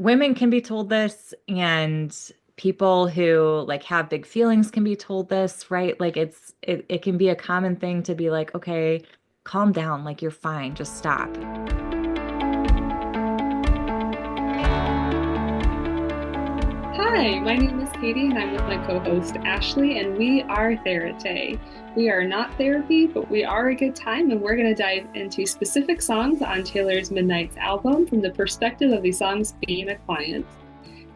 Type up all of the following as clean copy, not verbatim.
women can be told this, and people who like have big feelings can be told this, right? Like it can be a common thing to be like, okay, calm down, like you're fine, just stop. Hi, my name is Katie, and I'm with my co-host Ashley, and we are Therate. We are not therapy, but we are a good time, and we're going to dive into specific songs on Taylor's Midnight's album from the perspective of the song's being a client.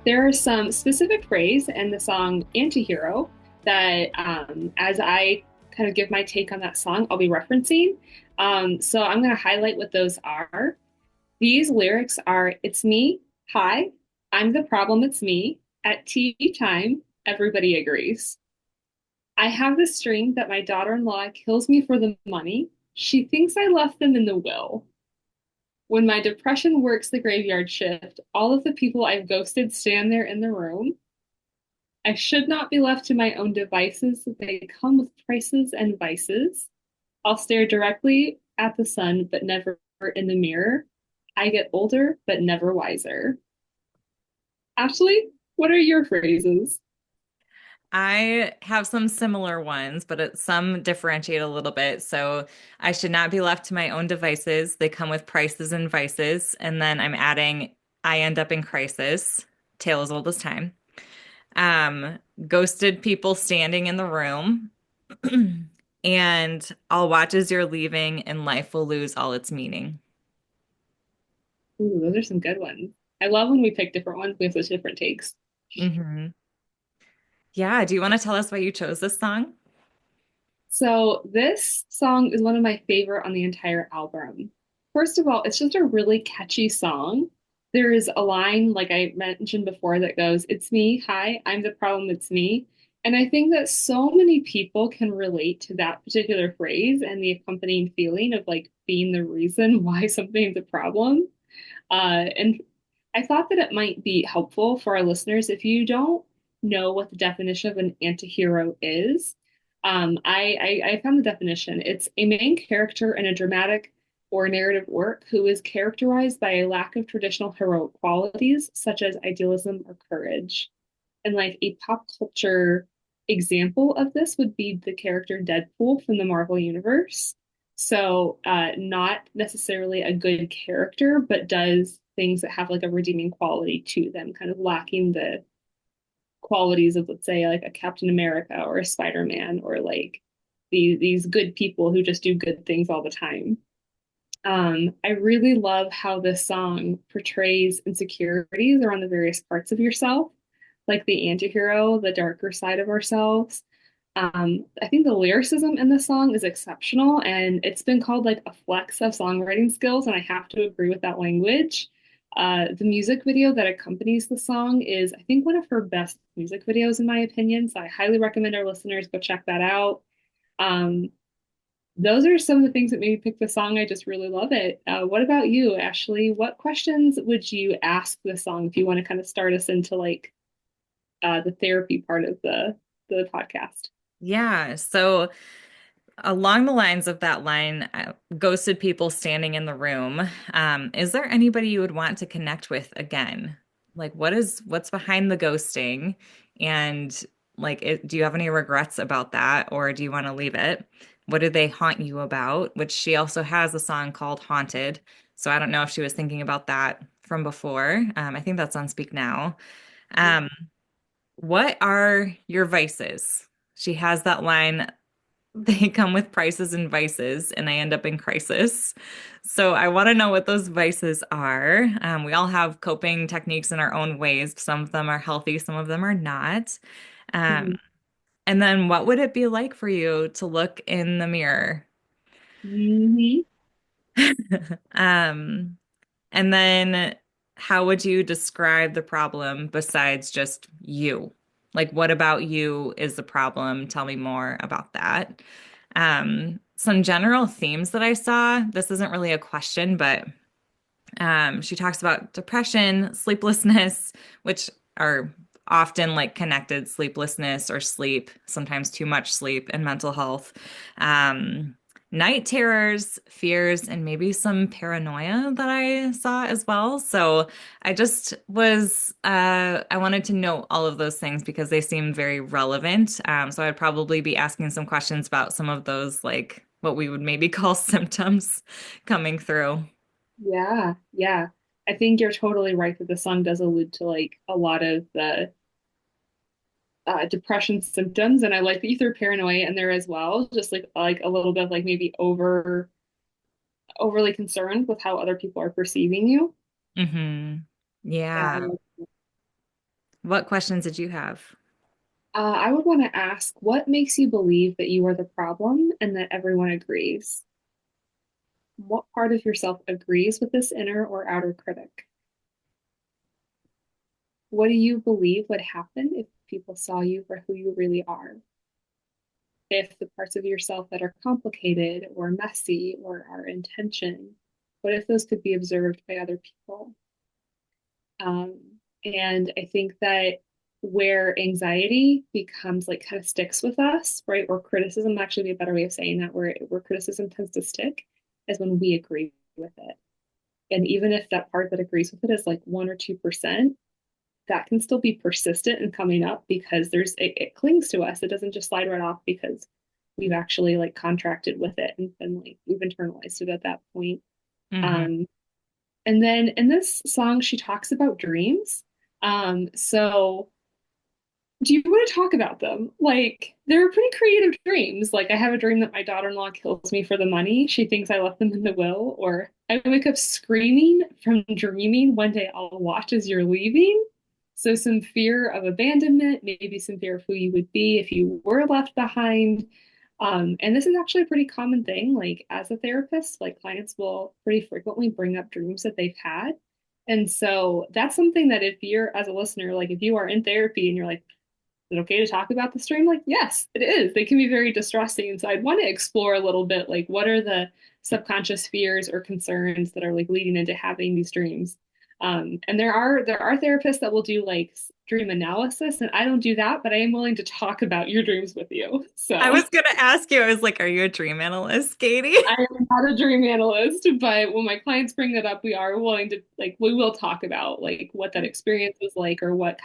There are some specific phrase in the song Antihero that, as I kind of give my take on that song, I'll be referencing. So I'm going to highlight what those are. These lyrics are It's me, hi, I'm the problem, it's me. At tea time, everybody agrees. I have this dream that my daughter in law kills me for the money. She thinks I left them in the will. When my depression works the graveyard shift, all of the people I've ghosted stand there in the room. I should not be left to my own devices. They come with prices and vices. I'll stare directly at the sun, but never in the mirror. I get older, but never wiser. Ashley, what are your phrases? I have some similar ones, but some differentiate a little bit. So I should not be left to my own devices. They come with prices and vices. And then I'm adding, I end up in crisis, tale as old as time. Um, Ghosted people standing in the room. And I'll watch as you're leaving, and life will lose all its meaning. Ooh, those are some good ones. I love when we pick different ones. We have such different takes. Hmm. Yeah. Do you want to tell us why you chose this song? So this song is one of my favorite on the entire album. First of all, it's just a really catchy song. There is a line, like I mentioned before, that goes, It's me, hi, I'm the problem, it's me. And I think that so many people can relate to that particular phrase and the accompanying feeling of like being the reason why something's a problem. And I thought that it might be helpful for our listeners if you don't know what the definition of an antihero is. I found the definition. It's a main character in a dramatic or narrative work who is characterized by a lack of traditional heroic qualities such as idealism or courage. And like a pop culture example of this would be the character Deadpool from the Marvel Universe. So, not necessarily a good character, but does things that have like a redeeming quality to them, kind of lacking the qualities of, let's say, like a Captain America or a Spider-Man or like these good people who just do good things all the time. I really love how this song portrays insecurities around the various parts of yourself, like the antihero, the darker side of ourselves. I think the lyricism in the song is exceptional, and it's been called like a flex of songwriting skills, and I have to agree with that language. The music video that accompanies the song is, I think, one of her best music videos, in my opinion. So I highly recommend our listeners go check that out. Um, those are some of the things that made me pick the song. I just really love it. What about you, Ashley? What questions would you ask the song if you want to kind of start us into like the therapy part of the podcast? Yeah. So along the lines of that line, ghosted people standing in the room, is there anybody you would want to connect with again? Like, what's behind the ghosting? And like, do you have any regrets about that, or do you want to leave it? What do they haunt you about? Which she also has a song called Haunted. So I don't know if she was thinking about that from before. I think that's on Speak Now. Um, what are your vices? She has that line, they come with prices and vices, and I end up in crisis. So I want to know what those vices are. We all have coping techniques in our own ways. Some of them are healthy, some of them are not. Um, Mhm. and then what would it be like for you to look in the mirror? Mhm. Um, and then how would you describe the problem besides just you? Like, what about you is the problem? Tell me more about that. Some general themes that I saw. This isn't really a question, but she talks about depression, sleeplessness, which are often like connected, sleeplessness or sleep, sometimes too much sleep, and mental health. Um, night terrors, fears, and maybe some paranoia that I saw as well. So I just was, I wanted to know all of those things because they seem very relevant. So I'd probably be asking some questions about some of those, like what we would maybe call symptoms coming through. Yeah, yeah. I think you're totally right that the song does allude to like a lot of the depression symptoms, and I like that you threw paranoia in there as well, just like a little bit of like maybe overly concerned with how other people are perceiving you. Yeah. Yeah. What questions did you have? I would want to ask, what makes you believe that you are the problem and that everyone agrees? What part of yourself agrees with this inner or outer critic? What do you believe would happen if people saw you for who you really are? If the parts of yourself that are complicated or messy or are in tension, what if those could be observed by other people? Um, and I think that where anxiety becomes like kind of sticks with us, right? Or criticism, actually be a better way of saying that, where criticism tends to stick is when we agree with it. And even if that part that agrees with it is like 1 or 2%, that can still be persistent and coming up because it clings to us. It doesn't just slide right off because we've actually like contracted with it and like we've internalized it at that point. Hmm. Um, and then in this song, she talks about dreams. So do you want to talk about them? Like, they're pretty creative dreams. Like, I have a dream that my daughter-in-law kills me for the money. She thinks I left them in the will. Or I wake up screaming from dreaming one day I'll watch as you're leaving. So some fear of abandonment, maybe some fear of who you would be if you were left behind. And this is actually a pretty common thing. Like, as a therapist, like clients will pretty frequently bring up dreams that they've had. And so that's something that if you're, as a listener, like if you are in therapy and you're like, it okay to talk about the stream? Like, yes, it is. They can be very distressing. And so I'd want to explore a little bit, like, what are the subconscious fears or concerns that are like leading into having these dreams? And there are therapists that will do like dream analysis, and I don't do that, but I am willing to talk about your dreams with you. I So was gonna ask you, I was like, are you a dream analyst, Katie? I am not a dream analyst, but when my clients bring that up, we are willing to like we will talk about like what that experience was like or what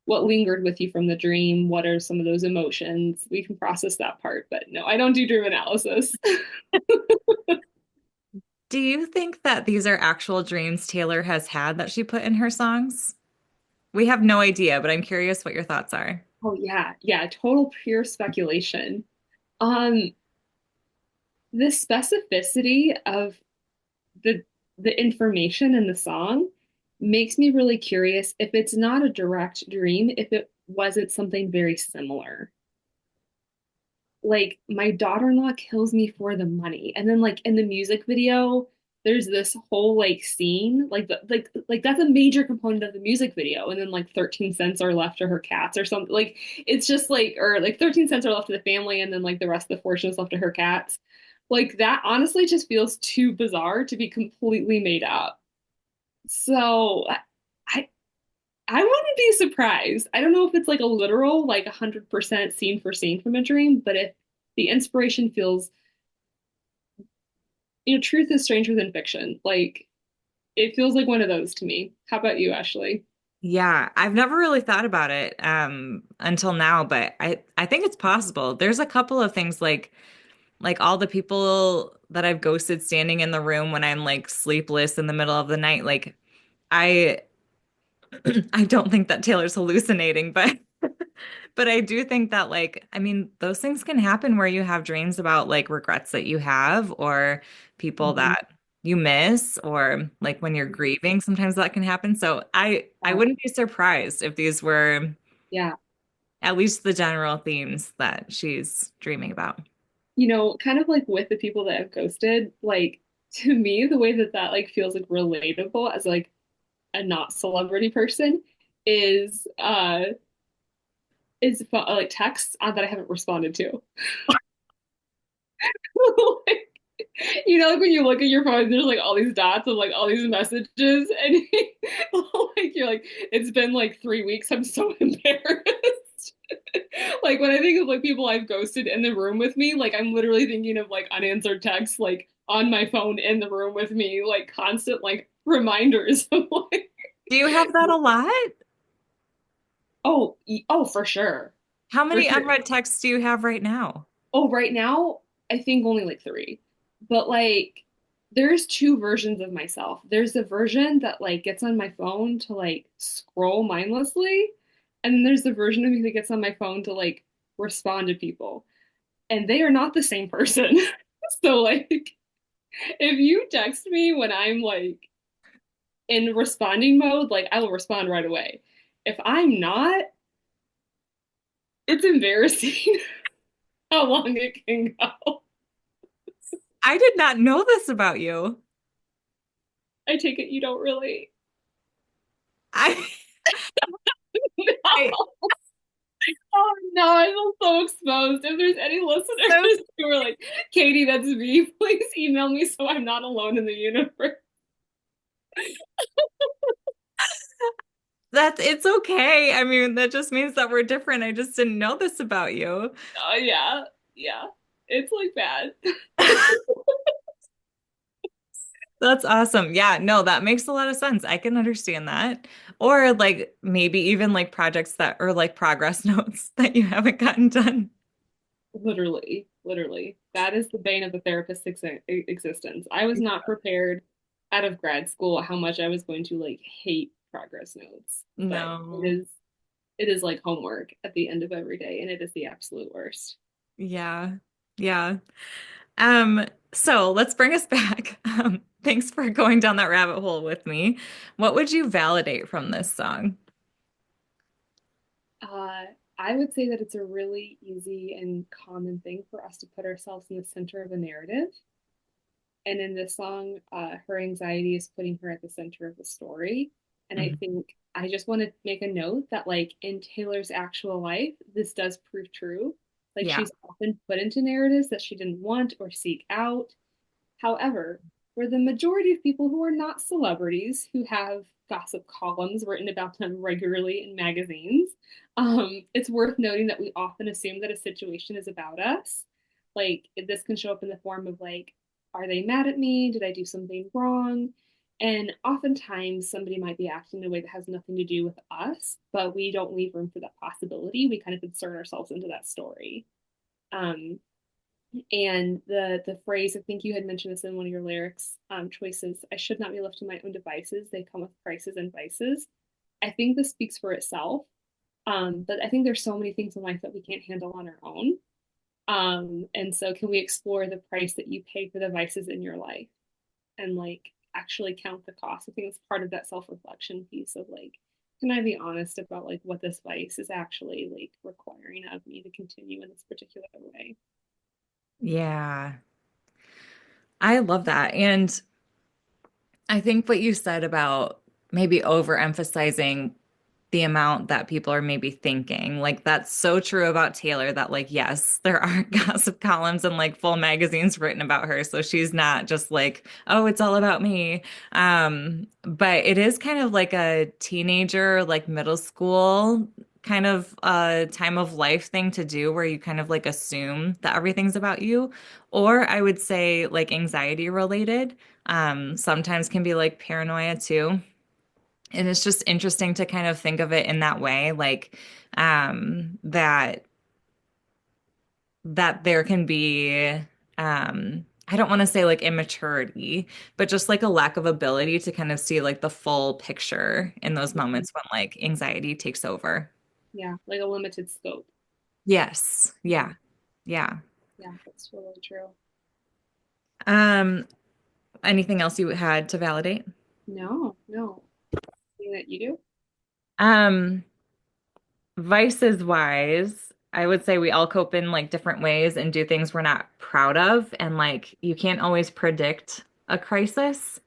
lingered with you from the dream? What are some of those emotions? We can process that part, but no, I don't do dream analysis. Do you think that these are actual dreams Taylor has had that she put in her songs? We have no idea, but I'm curious what your thoughts are. Oh yeah, yeah, total pure speculation. Um, the specificity of the the information in the song makes me really curious if it's not a direct dream, if it wasn't something very similar. Like my daughter-in-law kills me for the money. And then like in the music video, there's this whole like scene, like that's a major component of the music video. And then like 13 cents are left to her cats or something. Like it's just like or like 13 cents are left to the family and then like the rest of the fortune is left to her cats. Like that honestly just feels too bizarre to be completely made up. So I I wouldn't be surprised. I don't know if it's like a literal, like 100% scene for scene from a dream, but if the inspiration feels, truth is stranger than fiction. Like it feels like one of those to me. How about you, Ashley? Yeah, I've never really thought about it until now, but I think it's possible. There's a couple of things like all the people that I've ghosted standing in the room when I'm like sleepless in the middle of the night. Like I I don't think that Taylor's hallucinating, but but I do think that like I mean those things can happen where you have dreams about like regrets that you have or people Mhm. that you miss or like when you're grieving sometimes that can happen. So I Yeah. wouldn't be surprised if these were Yeah. at least the general themes that she's dreaming about. Kind of like with the people that I've ghosted, like to me, the way that that like feels like relatable as like a not celebrity person is like texts that I haven't responded to. Like, like when you look at your phone, there's like all these dots of like all these messages, and like you're like, it's been like 3 weeks. I'm so embarrassed. Like when I think of like people I've ghosted in the room with me, like I'm literally thinking of like unanswered texts like on my phone in the room with me, like constant like reminders of like Do you have that a lot? oh for sure. How For many sure. unread texts do you have right now? Oh, right now, I think only like three. But like there's two versions of myself. There's the version that like gets on my phone to like scroll mindlessly, and then there's the version of me that gets on my phone to like respond to people. And they are not the same person. So like if you text me when I'm like in responding mode, like I will respond right away. If I'm not, it's embarrassing how long it can go. I did not know this about you. I take it you don't really. I, I Oh no, I feel so exposed. If there's any so listeners who are like, Katie, that's me, please email me so I'm not alone in the universe. that's it's okay. I mean, that just means that we're different. I just didn't know this about you. Oh yeah, yeah. It's like bad. That's awesome. Yeah, no, that makes a lot of sense. I can understand that. Or like maybe even like projects that or like progress notes that you haven't gotten done. Literally, literally. That is the bane of the therapist's existence. I was not prepared out of grad school how much I was going to like hate progress notes, but No. it is like homework at the end of every day, and it is the absolute worst. Yeah. Yeah. So let's bring us back. Thanks for going down that rabbit hole with me. What would you validate from this song? Uh, I would say that it's a really easy and common thing for us to put ourselves in the center of a narrative. And in this song, her anxiety is putting her at the center of the story. And I Mhm. think I just want to make a note that, like, in Taylor's actual life, this does prove true. Like, Yeah. she's often put into narratives that she didn't want or seek out. However, for the majority of people who are not celebrities, who have gossip columns written about them regularly in magazines, it's worth noting that we often assume that a situation is about us. Like, this can show up in the form of, like, are they mad at me? Did I do something wrong? And oftentimes, somebody might be acting in a way that has nothing to do with us, but we don't leave room for that possibility. We kind of insert ourselves into that story. Um, and the phrase, I think you had mentioned this in one of your lyrics choices, I should not be left to my own devices. They come with prices and vices. I think this speaks for itself. But I think there's so many things in life that we can't handle on our own. And so can we explore the price that you pay for the vices in your life and like actually count the cost? I think it's part of that self-reflection piece of like, can I be honest about like what this vice is actually like requiring of me to continue in this particular way? Yeah. I love that. And I think what you said about maybe overemphasizing the amount that people are maybe thinking, like that's so true about Taylor that like yes, there are gossip columns and like full magazines written about her, so she's not just like, oh, it's all about me. But it is kind of like a teenager, like middle school kind of time of life thing to do where you kind of like assume that everything's about you, or I would say like anxiety related. Sometimes can be like paranoia too. And it's just interesting to kind of think of it in that way, like that there can be I don't want to say like immaturity, but just like a lack of ability to kind of see like the full picture in those moments when like anxiety takes over. Yeah, like a limited scope. Yes. Mhm. Yeah. Yeah. Yeah, that's totally true. Um, anything else you had to validate? No, no. Anything that you do? Um, Vices wise, I would say we all cope in like different ways and do things we're not proud of. And like you can't always predict a crisis.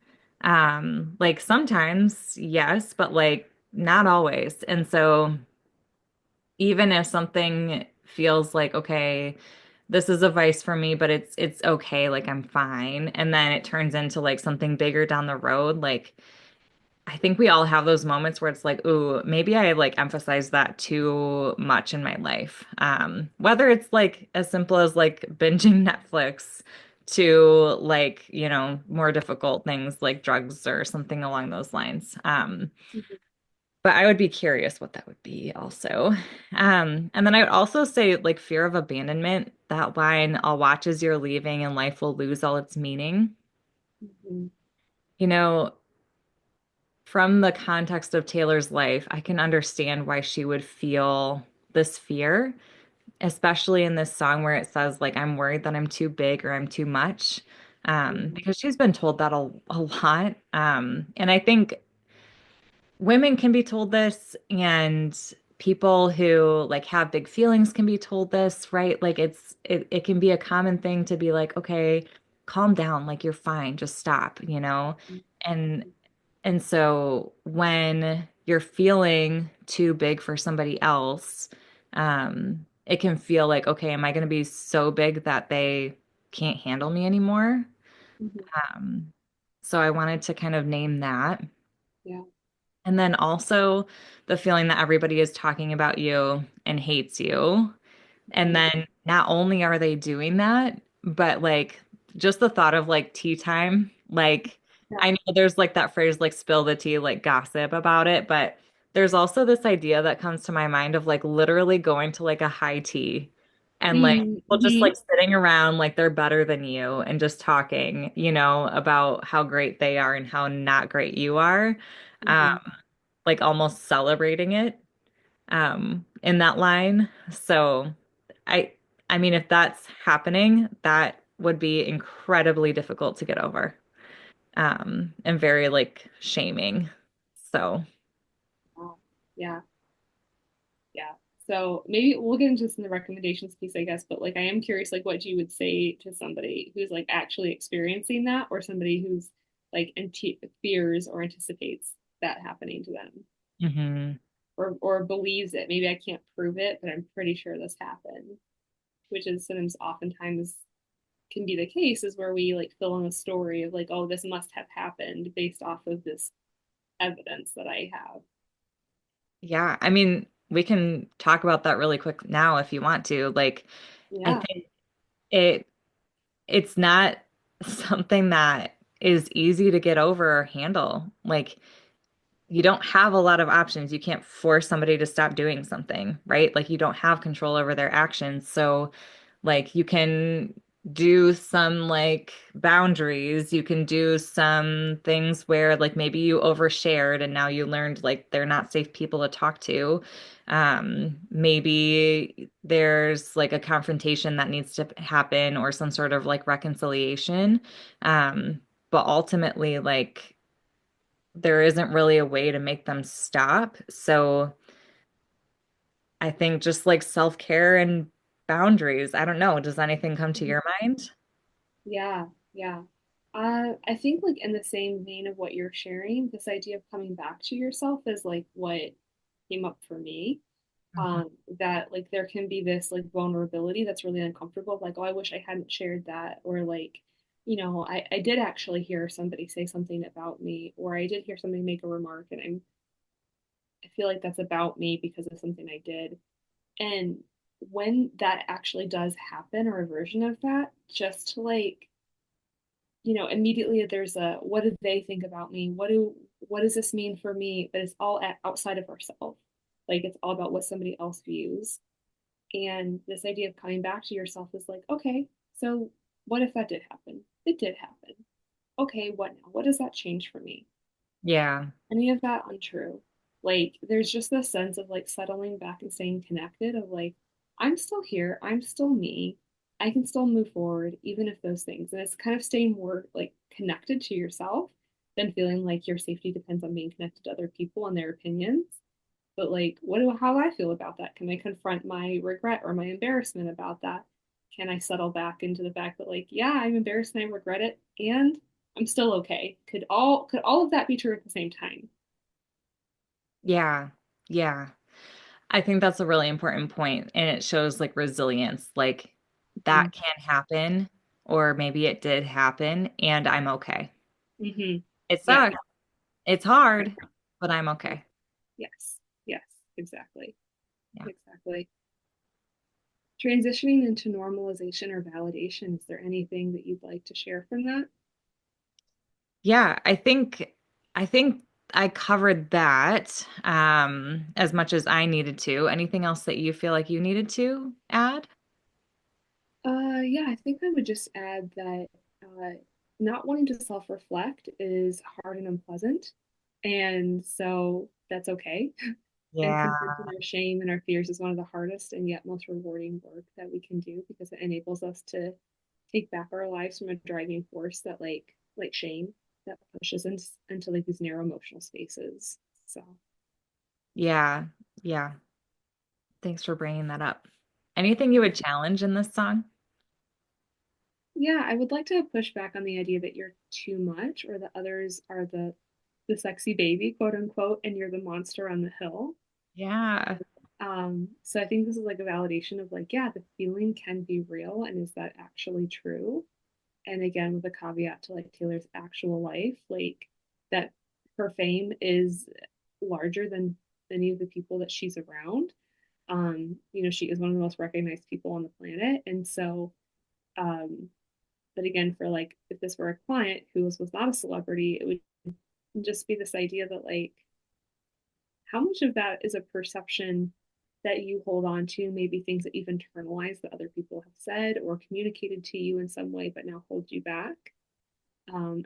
Like sometimes, yes, but like not always. And so even if something feels like, okay, this is a vice for me, but it's okay, like I'm fine. And then it turns into like something bigger down the road, like I think we all have those moments where it's like, ooh, maybe I like emphasize that too much in my life. Whether it's like as simple as like binging Netflix to like, more difficult things like drugs or something along those lines. Mhm. But I would be curious what that would be also. And then I would also say like fear of abandonment, that line, I'll watch as you're leaving and life will lose all its meaning. Mhm. You know, from the context of Taylor's life, I can understand why she would feel this fear, especially in this song where it says, like, I'm worried that I'm too big or I'm too much. Mhm. Because she's been told that a lot. And I think women can be told this, and people who like have big feelings can be told this, right? Like it can be a common thing to be like, okay, calm down, like you're fine, just stop, you know? And and so when you're feeling too big for somebody else, it can feel like, okay, am I going to be so big that they can't handle me anymore? Mhm. Um, so I wanted to kind of name that. Yeah. And then also the feeling that everybody is talking about you and hates you. And Mhm. then not only are they doing that, but like just the thought of like tea time, like Yeah. I know there's like that phrase like spill the tea, like gossip about it, but there's also this idea that comes to my mind of like literally going to like a high tea and like people just Mm-hmm. like sitting around like they're better than you and just talking, about how great they are and how not great you are. Um, Hmm. like almost celebrating it in that line. So I I mean if that's happening, that would be incredibly difficult to get over. And very like shaming. So, Wow. Yeah. Yeah. So maybe we'll get into this in the recommendations piece, I guess, but like I am curious like what you would say to somebody who's like actually experiencing that or somebody who's like fears or anticipates that happening to them mhm. or believes it. Maybe I can't prove it, but I'm pretty sure this happened, which is sometimes oftentimes can be the case is where we like fill in a story of like, oh, this must have happened based off of this evidence that I have. Yeah, I mean, we can talk about that really quick now if you want to. Like, I Yeah. think it it's not something that is easy to get over or handle. Like, you don't have a lot of options. You can't force somebody to stop doing something, right? Like, you don't have control over their actions. So, like, you can do some like boundaries. You can do some things where like maybe you overshared and now you learned like they're not safe people to talk to. Maybe there's like a confrontation that needs to happen or some sort of like reconciliation. But ultimately, like there isn't really a way to make them stop. So I think just like self-care and boundaries. I don't know. Does anything come to your mind? Yeah, yeah. I think like in the same vein of what you're sharing, this idea of coming back to yourself is like what came up for me. Mhm. That like there can be this like vulnerability that's really uncomfortable, like, oh, I wish I hadn't shared that, or like, I did actually hear somebody say something about me, or I did hear somebody make a remark, and I feel like that's about me because of something I did. And when that actually does happen, or a version of that, just to like immediately there's a what do they think about me? What does this mean for me? But it's all outside of ourselves. Like it's all about what somebody else views. And this idea of coming back to yourself is like, okay, so what if that did happen? It did happen. Okay, what now? What does that change for me? Yeah. Any of that untrue. Like there's just this sense of like settling back and staying connected of like, I'm still here, I'm still me. I can still move forward, even if those things. And it's kind of staying more like connected to yourself than feeling like your safety depends on being connected to other people and their opinions. But like, how do I feel about that? Can I confront my regret or my embarrassment about that? Can I settle back into the fact that like, yeah, I'm embarrassed and I regret it, and I'm still okay. Could all of that be true at the same time? Yeah. Yeah. I think that's a really important point, and it shows like resilience. Like Mm-hmm. that can happen, or maybe it did happen, and I'm okay. Mm-hmm. It Yeah. sucks. It's hard, but I'm okay. Yes, yes, exactly, Yeah. exactly. Transitioning into normalization or validation, is there anything that you'd like to share from that? Yeah, I think I covered that as much as I needed to. Anything else that you feel like you needed to add? Yeah, I think I would just add that uh, not wanting to self-reflect is hard and unpleasant, and so that's okay. And Yeah. confronting our shame and our fears is one of the hardest and yet most rewarding work that we can do because it enables us to take back our lives from a driving force that like shame that pushes us into like these narrow emotional spaces. So Yeah. Yeah. Thanks for bringing that up. Anything you would challenge in this song? yeah, I would like to push back on the idea that you're too much or that others are the sexy baby, quote unquote, and you're the monster on the hill. Yeah. So I think this is like a validation of like, yeah, the feeling can be real, and is that actually true? And again, with a caveat to like Taylor's actual life, like that her fame is larger than any of the people that she's around. She is one of the most recognized people on the planet, and so um, but again, for like if this were a client who was not a celebrity, it would just be this idea that like how much of that is a perception that you hold on to, maybe things that you've internalized that other people have said or communicated to you in some way, but now hold you back.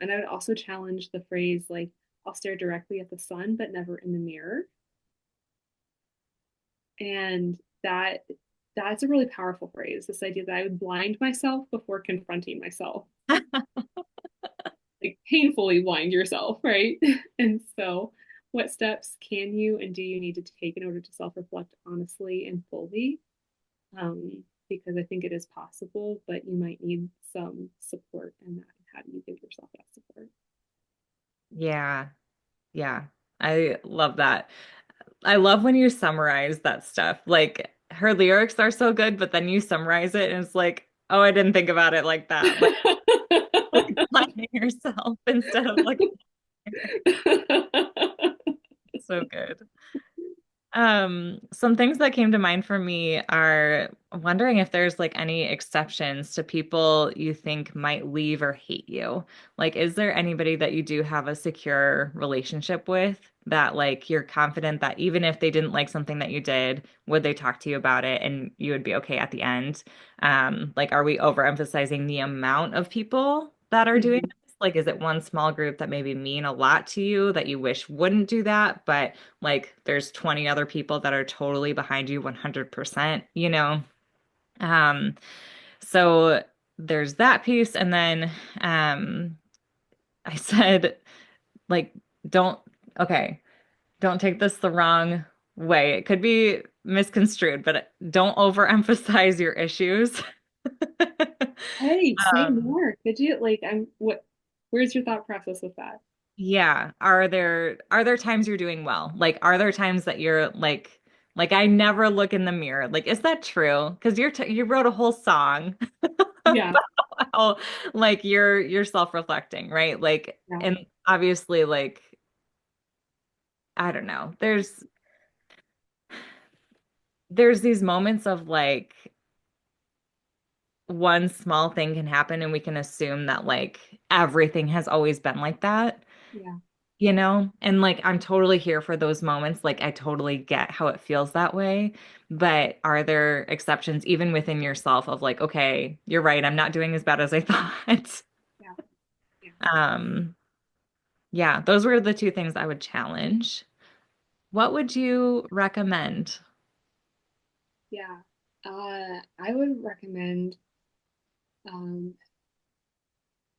And I would also challenge the phrase like, I'll stare directly at the sun, but never in the mirror. And that's a really powerful phrase, this idea that I would blind myself before confronting myself, like painfully blind yourself, right? And so, what steps can you and do you need to take in order to self reflect honestly and fully? Because I think it is possible, but you might need some support in that. How do you give yourself that support? Yeah. Yeah. I love that. I love when you summarize that stuff. Like her lyrics are so good, but then you summarize it and it's like, oh, I didn't think about it like that. Like finding yourself instead of like so good. Some things that came to mind for me are wondering if there's like any exceptions to people you think might leave or hate you. Like, is there anybody that you do have a secure relationship with that like you're confident that even if they didn't like something that you did, would they talk to you about it and you would be okay at the end? Like, are we overemphasizing the amount of people that are doing Mhm. this? Like, is it one small group that maybe mean a lot to you that you wish wouldn't do that, but like there's 20 other people that are totally behind you 100%, you know? Um, so there's that piece. And then I said, like, don't, okay, don't take this the wrong way. It could be misconstrued, but don't overemphasize your issues. Hey, say Um, more. Could you like where's your thought process with that? Yeah. Are there times you're doing well? Like are there times that you're like I never look in the mirror. Like is that true? Because you wrote a whole song Yeah, about how like you're self-reflecting, right? Like yeah, and obviously like I don't know. There's these moments of like one small thing can happen and we can assume that like everything has always been like that. yeah, You know? And like I'm totally here for those moments. Like I totally get how it feels that way. But are there exceptions even within yourself of like, okay, you're right, I'm not doing as bad as I thought. yeah, yeah, Um, yeah, those were the two things I would challenge. What would you recommend? yeah. I would recommend um,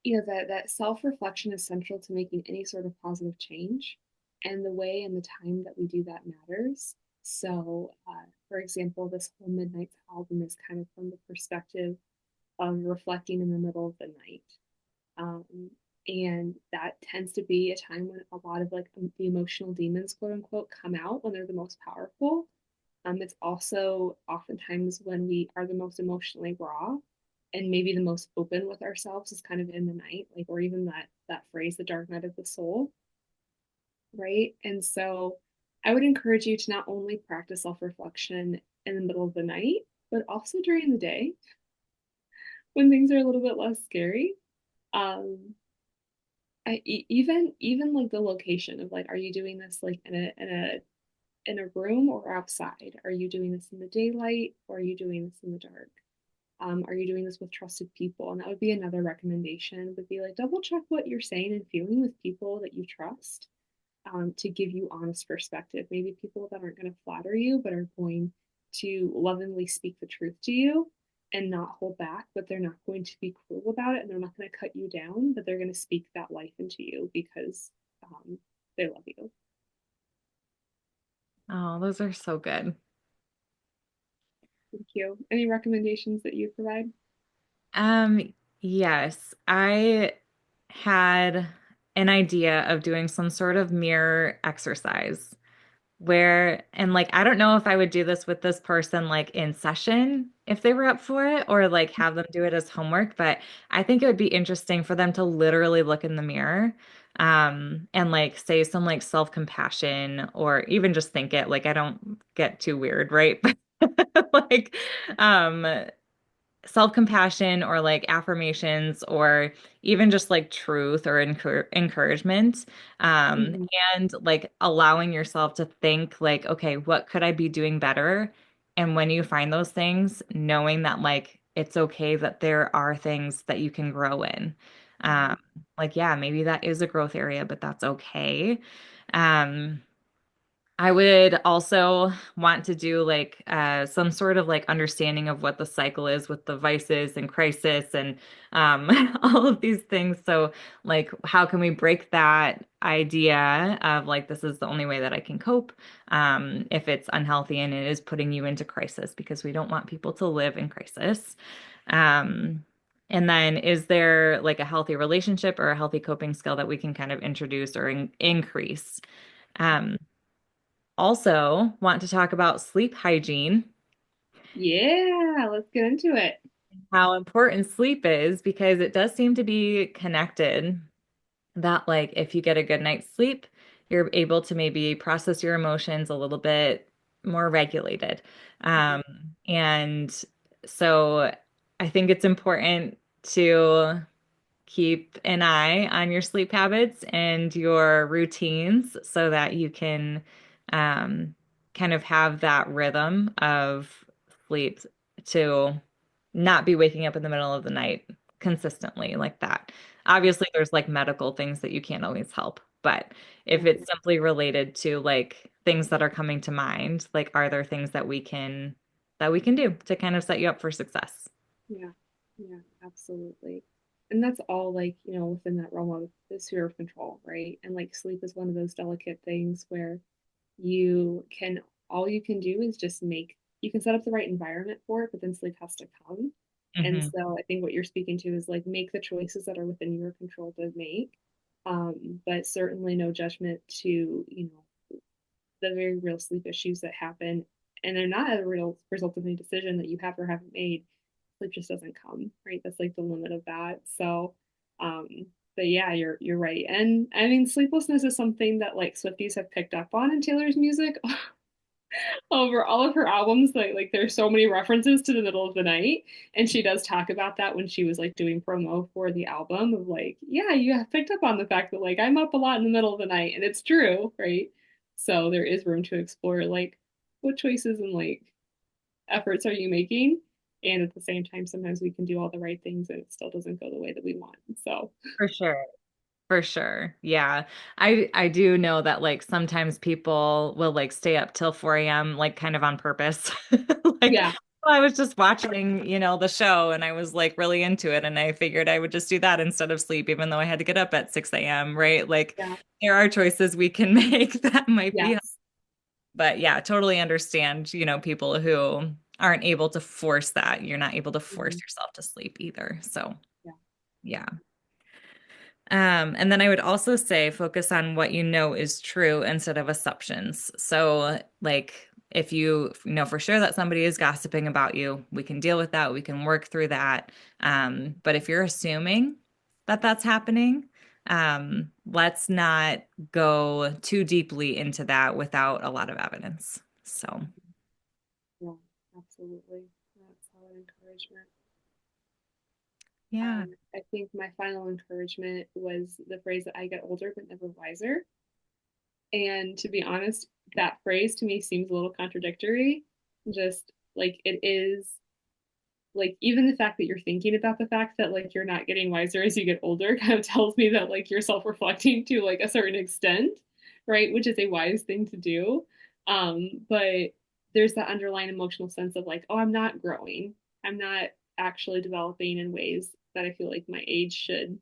that self-reflection is central to making any sort of positive change, and the way and the time that we do that matters. So, for example, this whole Midnight's album is kind of from the perspective of reflecting in the middle of the night. Um, and that tends to be a time when a lot of like the emotional demons, quote unquote, come out when they're the most powerful. It's also oftentimes when we are the most emotionally raw and maybe the most open with ourselves is kind of in the night, like or even that phrase, the dark night of the soul. right? And so I would encourage you to not only practice self-reflection in the middle of the night, but also during the day when things are a little bit less scary. Um, even like the location of like, are you doing this like in a room or outside? Are you doing this in the daylight or are you doing this in the dark? Are you doing this with trusted people? And that would be another recommendation, would be like double check what you're saying and feeling with people that you trust, to give you honest perspective. Maybe people that aren't going to flatter you, but are going to lovingly speak the truth to you and not hold back, but they're not going to be cruel about it and they're not going to cut you down, but they're going to speak that life into you because they love you. Oh, those are so good. Thank you. Any recommendations that you provide? Um, yes, I had an idea of doing some sort of mirror exercise where, and like, I don't know if I would do this with this person like in session if they were up for it or like have them do it as homework, but I think it would be interesting for them to literally look in the mirror, and like say some like self-compassion or even just think it, like I don't get too weird, right? But like, um, self-compassion or like affirmations or even just like truth or encouragement, um Mhm. and like allowing yourself to think like, okay, what could I be doing better? And when you find those things, knowing that like it's okay that there are things that you can grow in. um Mhm. like, yeah, maybe that is a growth area, but that's okay. um I would also want to do like some sort of like understanding of what the cycle is with the vices and crisis and all of these things. So, like, how can we break that idea of like, this is the only way that I can cope, if it's unhealthy and it is putting you into crisis, because we don't want people to live in crisis. Um, and then, is there like a healthy relationship or a healthy coping skill that we can kind of introduce or increase? Um, Also, want to talk about sleep hygiene, Yeah, let's get into it. how important sleep is, because it does seem to be connected that, like, if you get a good night's sleep, you're able to maybe process your emotions a little bit more regulated. Mhm. Um, and so I think it's important to keep an eye on your sleep habits and your routines so that you can, um, kind of have that rhythm of sleep to not be waking up in the middle of the night consistently like that. Obviously, there's like medical things that you can't always help, but if Right. it's simply related to like things that are coming to mind, like are there things that we can do to kind of set you up for success? Yeah, yeah, absolutely. And that's all like, within that realm of the sphere of control, right? And like sleep is one of those delicate things where you can, all you can do is just you can set up the right environment for it, but then sleep has to come. And Hmm. so I think what you're speaking to is like make the choices that are within your control to make. But certainly no judgment to, the very real sleep issues that happen. And they're not a real result of any decision that you have or haven't made. Sleep just doesn't come, right? That's like the limit of that. So, um, but yeah, you're right. And I mean, sleeplessness is something that like Swifties have picked up on in Taylor's music over all of her albums. Like there's so many references to the middle of the night, and she does talk about that when she was like doing promo for the album of like, yeah, you have picked up on the fact that like I'm up a lot in the middle of the night, and it's true, right? So there is room to explore like what choices and like efforts are you making? And at the same time, sometimes we can do all the right things and it still doesn't go the way that we want. So, For sure. For sure. Yeah. I do know that like sometimes people will like stay up till 4 a.m. like kind of on purpose. Like, yeah, well, I was just watching, the show and I was like really into it and I figured I would just do that instead of sleep, even though I had to get up at 6 a.m., right? Like yeah, there are choices we can make that might be, yes. but yeah, totally understand, people who aren't able to force that. You're not able to force Mhm. yourself to sleep either. So, Yeah. yeah. And then I would also say focus on what you know is true instead of assumptions. So, like, if you know for sure that somebody is gossiping about you, we can deal with that. We can work through that. But if you're assuming that that's happening, Let's not go too deeply into that without a lot of evidence. So, Yeah, absolutely. That's solid encouragement. yeah. I think my final encouragement was the phrase that I get older but never wiser. And to be honest, that phrase to me seems a little contradictory. Just like it is, like even the fact that you're thinking about the fact that like you're not getting wiser as you get older kind of tells me that like you're self-reflecting to like a certain extent, right? Which is a wise thing to do. But there's that underlying emotional sense of like, oh, I'm not growing. I'm not actually developing in ways that I feel like my age should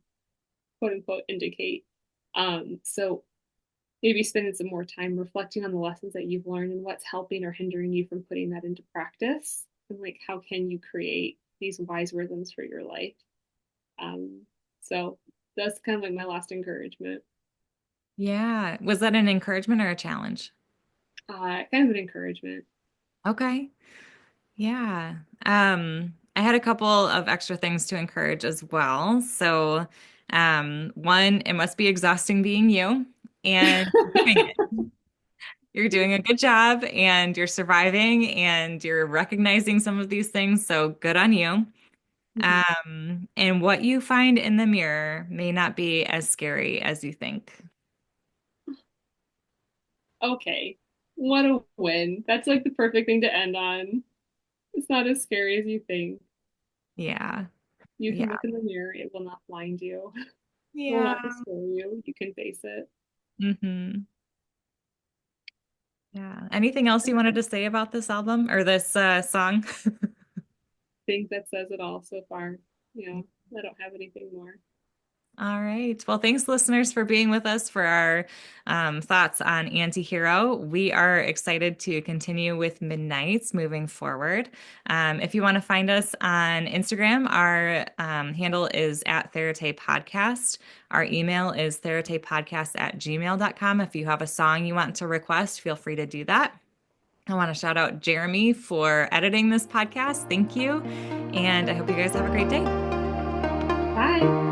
quote unquote indicate. So maybe spending some more time reflecting on the lessons that you've learned and what's helping or hindering you from putting that into practice, and like how can you create these wise rhythms for your life. um, so that's kind of like my last encouragement. Yeah. Was that an encouragement or a challenge? Kind of an encouragement. Okay. Yeah. I had a couple of extra things to encourage as well. So, one, it must be exhausting being you, and you're doing it. You're doing a good job, and you're surviving, and you're recognizing some of these things. So good on you. Mhm. And what you find in the mirror may not be as scary as you think. Okay, what a win. That's like the perfect thing to end on. It's not as scary as you think. Yeah. You can Yeah. look in the mirror, it will not blind you. It will Yeah. not destroy you. You can face it. Hmm. Yeah. Anything else you wanted to say about this album or this song? Think that says it all so far. Yeah, I don't have anything more. All right. Well, thanks, listeners, for being with us for our thoughts on Antihero. We are excited to continue with Midnights moving forward. If you want to find us on Instagram, our handle is at Therate Podcast. Our email is theratepodcast@gmail.com. If you have a song you want to request, feel free to do that. I want to shout out Jeremy for editing this podcast. Thank you. And I hope you guys have a great day. Bye.